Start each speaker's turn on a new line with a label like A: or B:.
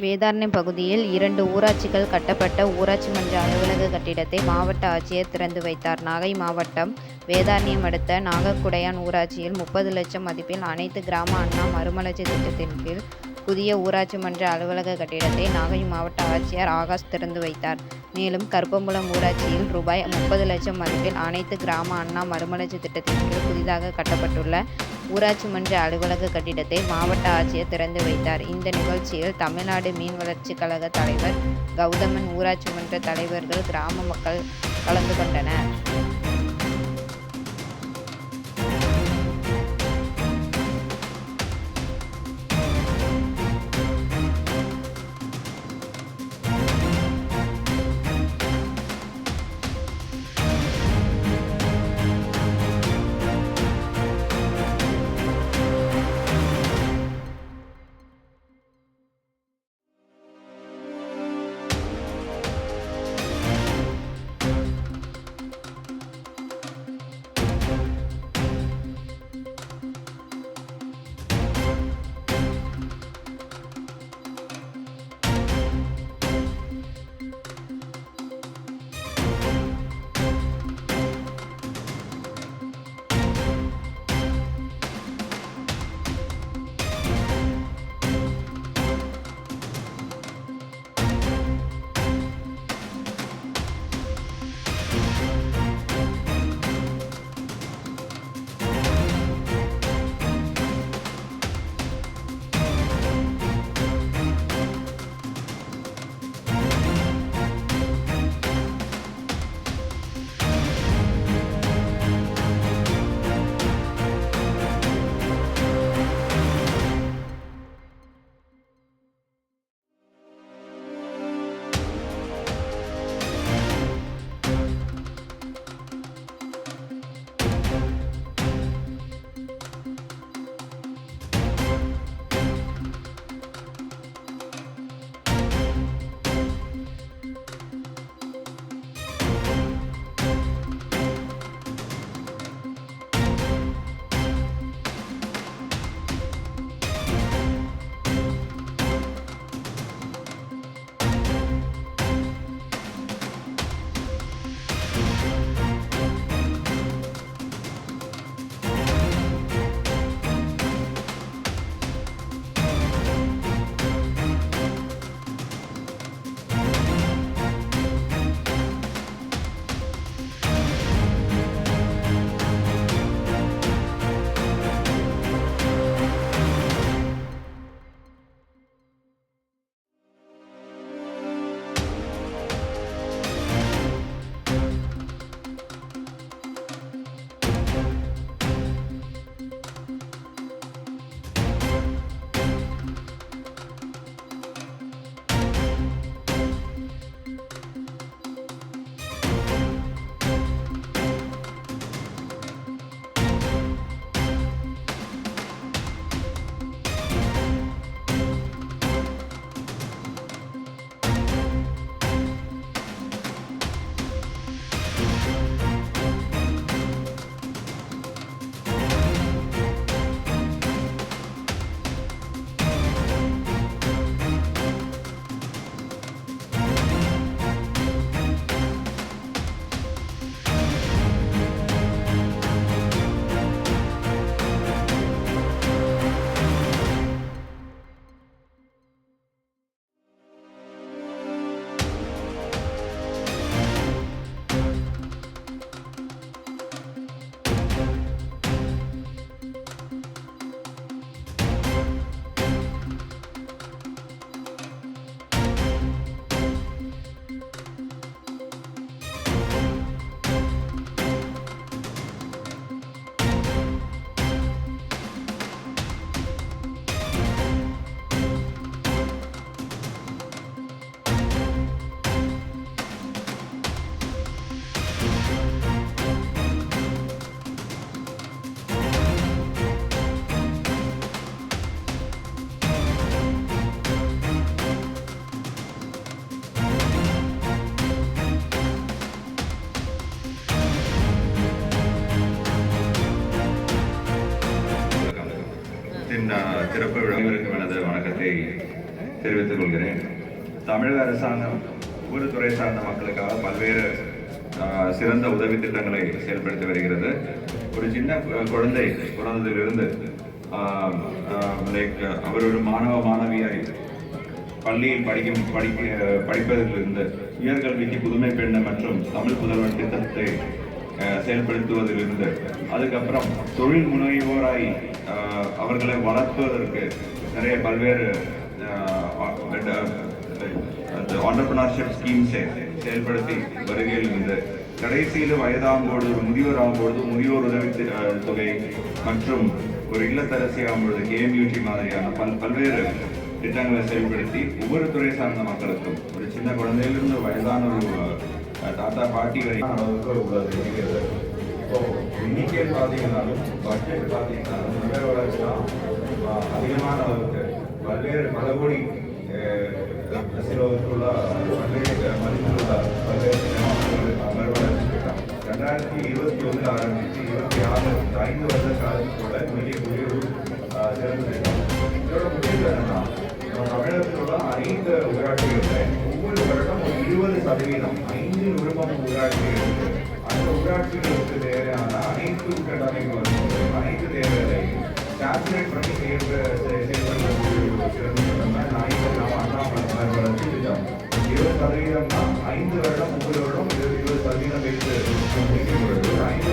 A: வேதாரண்யம் பகுதியில் 2 ஊராட்சிகள் கட்டப்பட்ட ஊராட்சி மன்ற அலுவலக கட்டிடத்தை மாவட்ட ஆட்சியர் திறந்து வைத்தார். நாகை மாவட்டம் வேதாரண்யம் அடுத்த நாகக்குடையான் ஊராட்சியில் 30 லட்சம் மதிப்பில் அனைத்து கிராம அண்ணா மறுமலர்ச்சி திட்டத்தின் கீழ் புதிய ஊராட்சி மன்ற அலுவலக கட்டிடத்தை நாகை மாவட்ட ஆட்சியர் ஆகாஷ் திறந்து வைத்தார். மேலும் கருப்பம்புலம் ஊராட்சியில் ரூபாய் 30 லட்சம் மதிப்பில் அனைத்து கிராம அண்ணா மறுமலர்ச்சி திட்டத்தின் கீழ் புதிதாக கட்டப்பட்டுள்ள ஊராட்சி மன்ற அலுவலக கட்டிடத்தை மாவட்ட ஆட்சியர் திறந்து வைத்தார். இந்த நிகழ்ச்சியில் தமிழ்நாடு மீன் வளர்ச்சி கழக தலைவர் கௌதமன், ஊராட்சி மன்ற தலைவர்கள், கிராம மக்கள் கலந்து கொண்டனர்.
B: தெரிவித்துக் கொள்கிறேன். தமிழக அரசாங்கம் ஒவ்வொரு துறை சார்ந்த மக்களுக்காக பல்வேறு சிறந்த உதவி திட்டங்களை செயல்படுத்தி வருகிறது. ஒரு சின்ன குழந்தை பிறந்ததிலிருந்து அவர் ஒரு மாணவியாய் பள்ளியில் படிப்பதிலிருந்து உயர்கல்விக்கு புதுமை பெண் மற்றும் தமிழ் புதல்வன் திட்டத்தை செயல்படுத்துவதிலிருந்து அதுக்கப்புறம் தொழில் முனைவோராய் அவர்களை வளர்த்துவதற்கு நிறைய பல்வேறு ஆண்டர்பிரினர்ஷிப் ஸ்கீம்ஸை செயல்படுத்தி வருகையில் இருந்து கடைசியில் வயதாகும்பொழுது முதியோர் ஆகும்பொழுது முதியோர் உதவி தொகை மற்றும் ஒரு இல்லத்தரசி ஆகும்பொழுது KMUT மாதிரியான பல்வேறு திட்டங்களை செயல்படுத்தி ஒவ்வொரு துறை சார்ந்த மக்களுக்கும் ஒரு சின்ன குழந்தையிலிருந்து வயதான ஒரு தாத்தா பாட்டி வரைக்கும் அளவுக்கு உள்ளது. இப்போ எண்ணிக்கை பார்த்தீங்கன்னாலும் பட்ஜெட் பார்த்தீங்கன்னாலும் நகர வளர்ச்சி அதிகமான அளவுக்கு பல கோடி செலவுக்குள்ள பல்வேறு மதிப்புள்ள பல்வேறு நகர வளர்ச்சி திட்டம் 2021 ஆரம்பித்து 26 5 வருட காலத்துக்குள்ள மிகக்கூடிய ஒரு சிறந்த திட்டம். இதோட முடிவு என்னன்னா தமிழகத்தில் உள்ள 5 ஊராட்சிகளில் ஒவ்வொரு வருடம் 20% 5 விருப்பம் ஊராட்சிகளுக்கு அந்த ஊராட்சிகளுக்கு தேவையான அனைத்து கட்டமைப்புகளும் அனைத்து தேவைகளையும் கால்குலேட் பண்ணி வளர்ச்சி திட்டம் 20%னா 5 வருடம் 30 வருடம் 20% வைத்து முடிக்கும் பொழுது 5